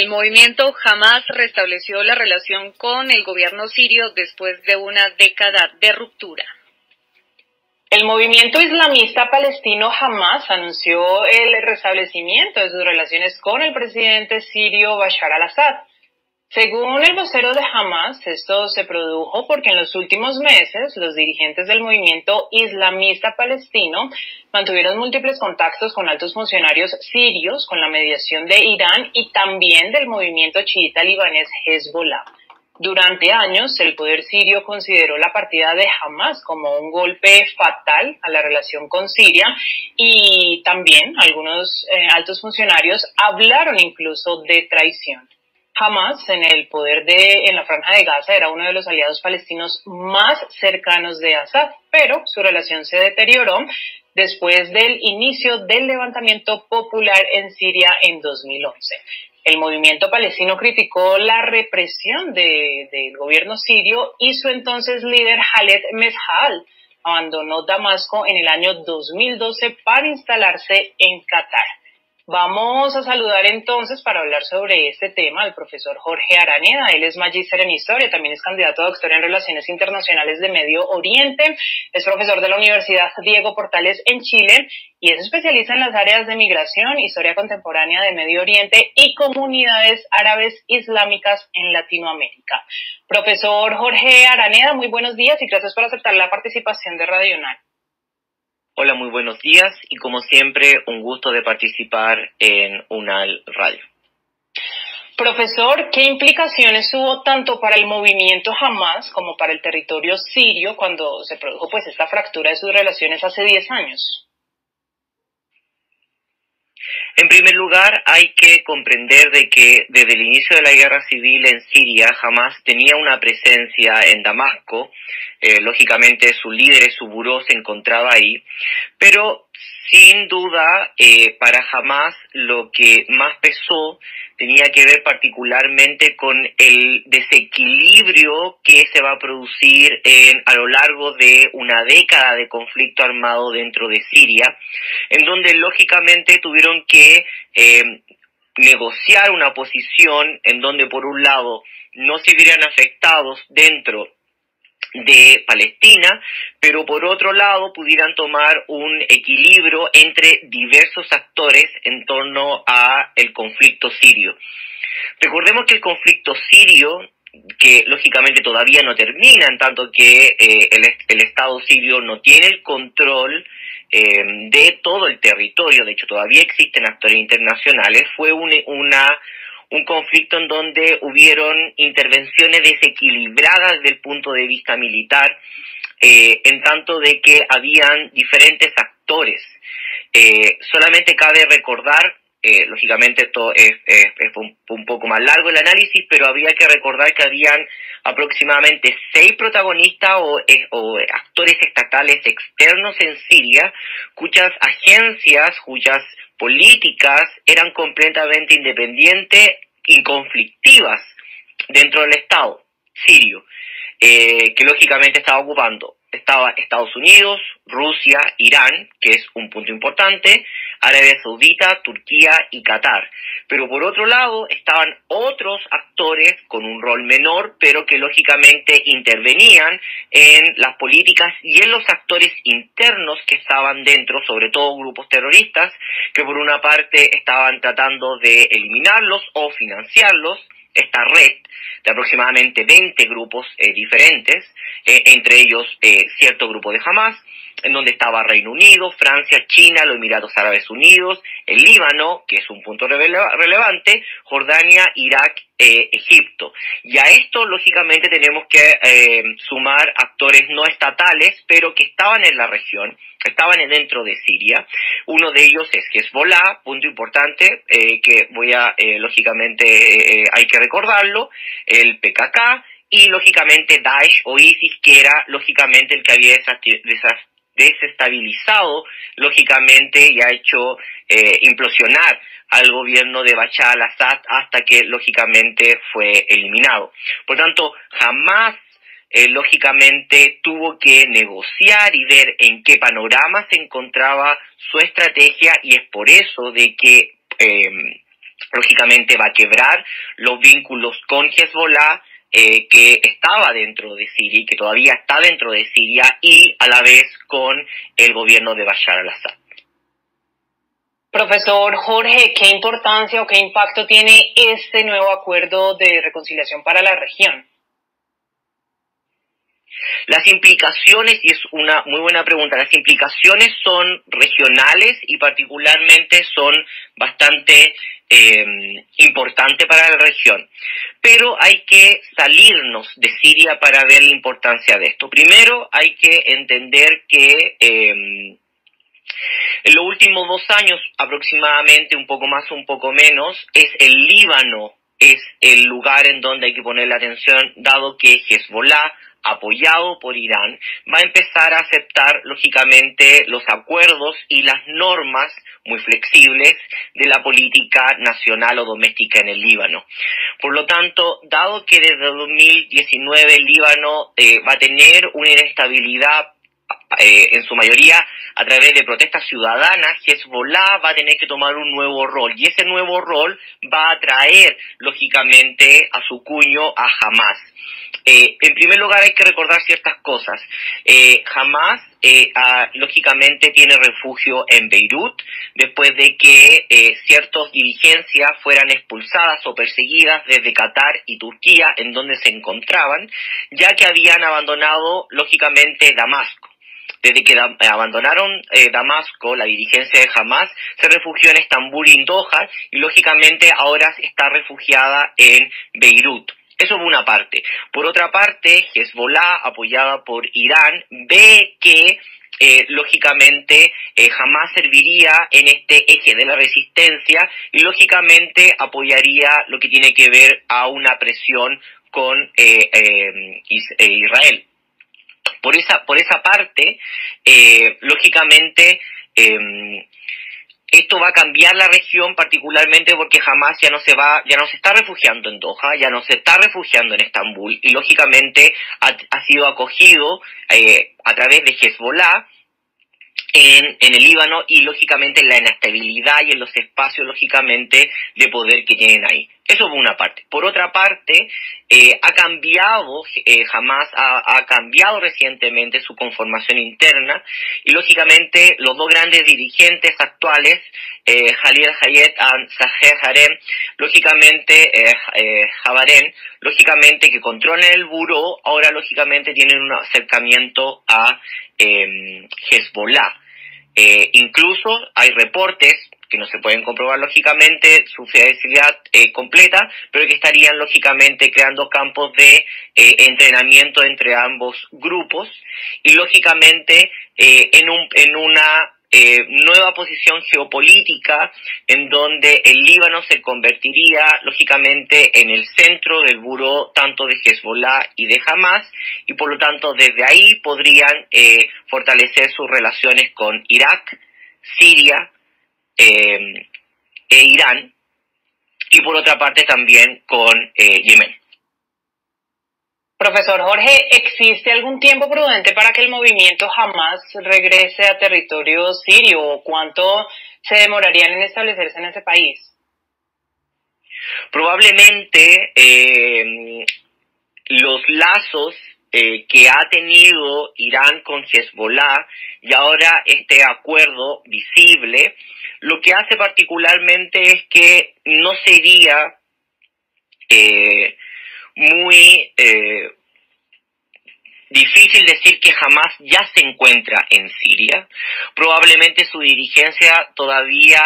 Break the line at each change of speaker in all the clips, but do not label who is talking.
El movimiento Hamás restableció la relación con el gobierno sirio después de una década de ruptura.
El movimiento islamista palestino Hamás anunció el restablecimiento de sus relaciones con el presidente sirio Bashar al-Assad. Según el vocero de Hamás, esto se produjo porque en los últimos meses los dirigentes del movimiento islamista palestino mantuvieron múltiples contactos con altos funcionarios sirios con la mediación de Irán y también del movimiento chiita libanés Hezbollah. Durante años, el poder sirio consideró la partida de Hamás como un golpe fatal a la relación con Siria y también algunos altos funcionarios hablaron incluso de traición. Hamás, en el poder en la Franja de Gaza, era uno de los aliados palestinos más cercanos de Assad, pero su relación se deterioró después del inicio del levantamiento popular en Siria en 2011. El movimiento palestino criticó la represión del gobierno sirio y su entonces líder Khaled Meshaal abandonó Damasco en el año 2012 para instalarse en Qatar. Vamos a saludar entonces para hablar sobre este tema al profesor Jorge Araneda. Él es magíster en Historia, también es candidato a doctor en Relaciones Internacionales de Medio Oriente, es profesor de la Universidad Diego Portales en Chile y es especialista en las áreas de migración, historia contemporánea de Medio Oriente y comunidades árabes islámicas en Latinoamérica. Profesor Jorge Araneda, muy buenos días y gracias por aceptar la participación de Radio UNAL.
Hola, muy buenos días y como siempre un gusto de participar en UNAL Radio.
Profesor, ¿qué implicaciones hubo tanto para el movimiento Hamás como para el territorio sirio cuando se produjo esta fractura de sus relaciones hace 10 años?
En primer lugar, hay que comprender de que desde el inicio de la guerra civil en Siria, Hamás tenía una presencia en Damasco. Lógicamente, su líder y su buró se encontraba ahí, pero sin duda, para Hamás lo que más pesó tenía que ver particularmente con el desequilibrio que se va a producir a lo largo de una década de conflicto armado dentro de Siria, en donde lógicamente tuvieron que negociar una posición en donde por un lado no se vieran afectados dentro de Palestina, pero por otro lado pudieran tomar un equilibrio entre diversos actores en torno a el conflicto sirio. Recordemos que el conflicto sirio, que lógicamente todavía no termina, en tanto que el Estado sirio no tiene el control de todo el territorio, de hecho todavía existen actores internacionales, fue un conflicto en donde hubieron intervenciones desequilibradas desde el punto de vista militar, en tanto de que habían diferentes actores. Solamente cabe recordar, lógicamente esto es un poco más largo el análisis, pero había que recordar que habían aproximadamente 6 protagonistas o actores estatales externos en Siria, cuyas agencias, cuyas políticas eran completamente independientes y conflictivas dentro del Estado sirio, que lógicamente estaba Estados Unidos, Rusia, Irán, que es un punto importante, Arabia Saudita, Turquía y Qatar. Pero por otro lado estaban otros actores con un rol menor, pero que lógicamente intervenían en las políticas y en los actores internos que estaban dentro, sobre todo grupos terroristas, que por una parte estaban tratando de eliminarlos o financiarlos. Esta red de aproximadamente 20 grupos diferentes, entre ellos cierto grupo de Hamás, en donde estaba Reino Unido, Francia, China, los Emiratos Árabes Unidos, el Líbano, que es un punto relevante, Jordania, Irak, Egipto. Y a esto, lógicamente, tenemos que sumar actores no estatales, pero que estaban en la región, estaban dentro de Siria. Uno de ellos es Hezbollah, punto importante, que lógicamente, hay que recordarlo, el PKK, y lógicamente Daesh o ISIS, que era lógicamente el que había desestabilizado lógicamente y ha hecho implosionar al gobierno de Bashar al-Assad hasta que lógicamente fue eliminado. Por tanto, jamás lógicamente tuvo que negociar y ver en qué panorama se encontraba su estrategia, y es por eso de que lógicamente va a quebrar los vínculos con Hezbollah, que estaba dentro de Siria y que todavía está dentro de Siria, y a la vez con el gobierno de Bashar al-Assad.
Profesor Jorge, ¿qué importancia o qué impacto tiene este nuevo acuerdo de reconciliación para la región?
Las implicaciones, y es una muy buena pregunta, las implicaciones son regionales y particularmente son bastante importantes para la región. Pero hay que salirnos de Siria para ver la importancia de esto. Primero hay que entender que en los últimos 2 años aproximadamente, un poco más o un poco menos, es el Líbano, es el lugar en donde hay que poner la atención, dado que Hezbollah, apoyado por Irán, va a empezar a aceptar lógicamente los acuerdos y las normas muy flexibles de la política nacional o doméstica en el Líbano. Por lo tanto, dado que desde 2019 el Líbano va a tener una inestabilidad en su mayoría a través de protestas ciudadanas, Hezbollah va a tener que tomar un nuevo rol, y ese nuevo rol va a atraer lógicamente a su cuño a Hamas. En primer lugar hay que recordar ciertas cosas. Hamas lógicamente tiene refugio en Beirut después de que ciertas dirigencias fueran expulsadas o perseguidas desde Qatar y Turquía, en donde se encontraban, ya que habían abandonado lógicamente Damasco. Desde que abandonaron Damasco, la dirigencia de Hamas se refugió en Estambul y en Doha, y lógicamente ahora está refugiada en Beirut. Eso por una parte. Por otra parte, Hezbollah, apoyada por Irán, ve que lógicamente Hamas serviría en este eje de la resistencia y lógicamente apoyaría lo que tiene que ver a una presión con Israel. Por esa parte, lógicamente, esto va a cambiar la región, particularmente porque Hamas ya no se está refugiando en Doha, ya no se está refugiando en Estambul, y lógicamente ha sido acogido a través de Hezbollah en el Líbano, y lógicamente en la inestabilidad y en los espacios lógicamente de poder que tienen ahí. Eso por una parte. Por otra parte, Hamas ha cambiado recientemente su conformación interna, y lógicamente los dos grandes dirigentes actuales, Khalid Hayat y Zaher Harem, lógicamente Jabarén, lógicamente que controlan el buró, ahora lógicamente tienen un acercamiento a Hezbollah. Incluso hay reportes que no se pueden comprobar lógicamente su fiabilidad completa, pero que estarían lógicamente creando campos de entrenamiento entre ambos grupos, y lógicamente en una nueva posición geopolítica en donde el Líbano se convertiría lógicamente en el centro del buró tanto de Hezbollah y de Hamas, y por lo tanto desde ahí podrían fortalecer sus relaciones con Irak, Siria e Irán, y por otra parte también con Yemen.
Profesor Jorge, ¿existe algún tiempo prudente para que el movimiento Hamas regrese a territorio sirio, o cuánto se demorarían en establecerse en ese país?
Probablemente los lazos que ha tenido Irán con Hezbollah y ahora este acuerdo visible, lo que hace particularmente es que no sería muy difícil decir que Hamas ya se encuentra en Siria. Probablemente su dirigencia todavía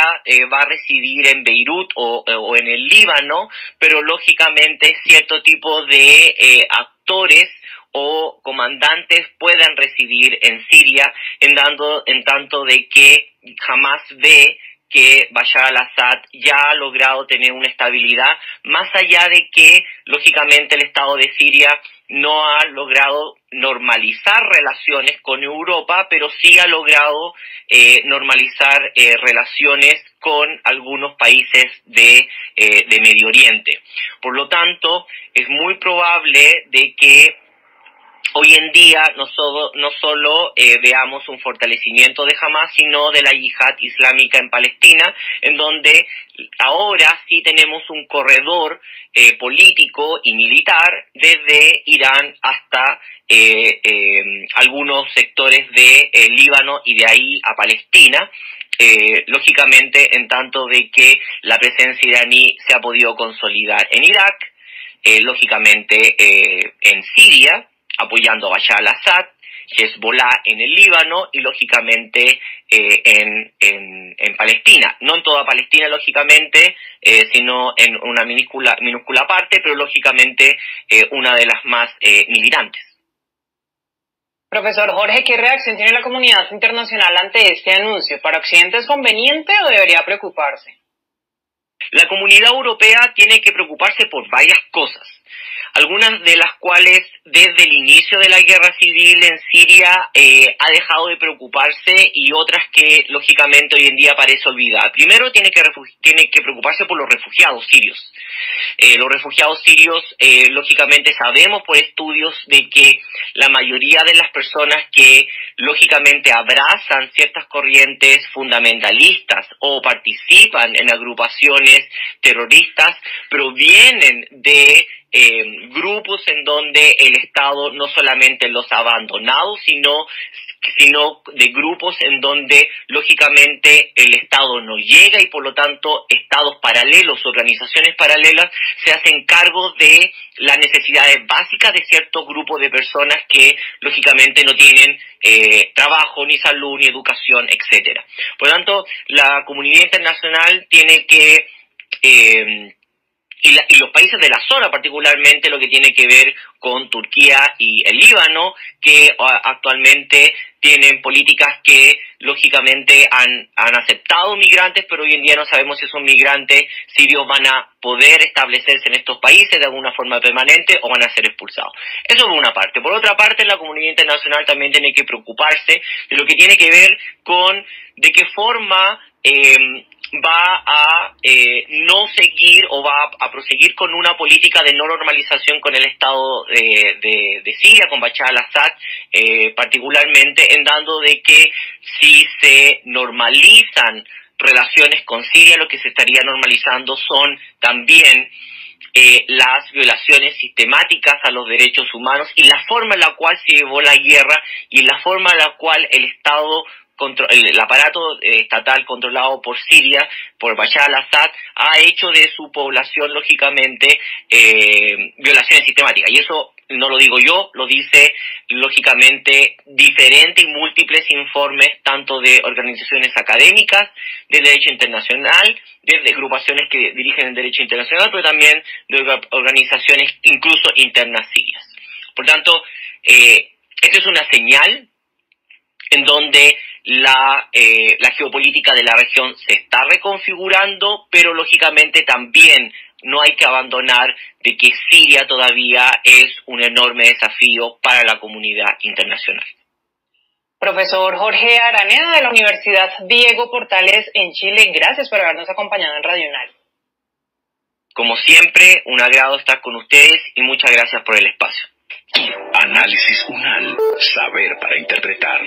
va a residir en Beirut o en el Líbano, pero lógicamente cierto tipo de actores o comandantes puedan residir en Siria, en tanto de que Hamas ve que Bashar al-Assad ya ha logrado tener una estabilidad, más allá de que, lógicamente, el Estado de Siria no ha logrado normalizar relaciones con Europa, pero sí ha logrado normalizar relaciones con algunos países de Medio Oriente. Por lo tanto, es muy probable de que hoy en día no solo veamos un fortalecimiento de Hamas, sino de la yihad islámica en Palestina, en donde ahora sí tenemos un corredor político y militar desde Irán hasta algunos sectores de Líbano y de ahí a Palestina. Lógicamente, en tanto de que la presencia iraní se ha podido consolidar en Irak, lógicamente en Siria, apoyando a Bashar al-Assad, Hezbollah en el Líbano y lógicamente en Palestina. No en toda Palestina, lógicamente, sino en una minúscula parte, pero lógicamente una de las más militantes.
Profesor Jorge, ¿qué reacción tiene la comunidad internacional ante este anuncio? ¿Para Occidente es conveniente o debería preocuparse?
La comunidad europea tiene que preocuparse por varias cosas, algunas de las cuales desde el inicio de la guerra civil en Siria ha dejado de preocuparse y otras que lógicamente hoy en día parece olvidar. Primero tiene que preocuparse por los refugiados sirios. Los refugiados sirios, lógicamente sabemos por estudios de que la mayoría de las personas que lógicamente abrazan ciertas corrientes fundamentalistas o participan en agrupaciones terroristas provienen de grupos en donde el Estado no solamente los ha abandonado, sino de grupos en donde lógicamente el Estado no llega y por lo tanto estados paralelos, organizaciones paralelas se hacen cargo de las necesidades básicas de cierto grupo de personas que lógicamente no tienen trabajo, ni salud, ni educación, etcétera. Por lo tanto, la comunidad internacional tiene que y los países de la zona, particularmente lo que tiene que ver con Turquía y el Líbano, que actualmente tienen políticas que lógicamente han aceptado migrantes, pero hoy en día no sabemos si esos migrantes sirios van a poder establecerse en estos países de alguna forma permanente o van a ser expulsados. Eso por una parte. Por otra parte, la comunidad internacional también tiene que preocuparse de lo que tiene que ver con de qué forma va a no seguir o va a proseguir con una política de no normalización con el Estado de Siria, con Bashar al-Assad, particularmente en dando de que si se normalizan relaciones con Siria, lo que se estaría normalizando son también las violaciones sistemáticas a los derechos humanos y la forma en la cual se llevó la guerra y la forma en la cual el Estado el aparato estatal controlado por Siria, por Bashar al-Assad, ha hecho de su población, lógicamente, violaciones sistemáticas. Y eso no lo digo yo, lo dice, lógicamente, diferentes y múltiples informes, tanto de organizaciones académicas, de derecho internacional, de agrupaciones que dirigen el derecho internacional, pero también de organizaciones incluso internas sirias. Por tanto, esta es una señal en donde la geopolítica de la región se está reconfigurando, pero lógicamente también no hay que abandonar de que Siria todavía es un enorme desafío para la comunidad internacional.
Profesor Jorge Araneda de la Universidad Diego Portales en Chile, gracias por habernos acompañado en Radio UNAL.
Como siempre, un agrado estar con ustedes y muchas gracias por el espacio.
Análisis UNAL, saber para interpretar.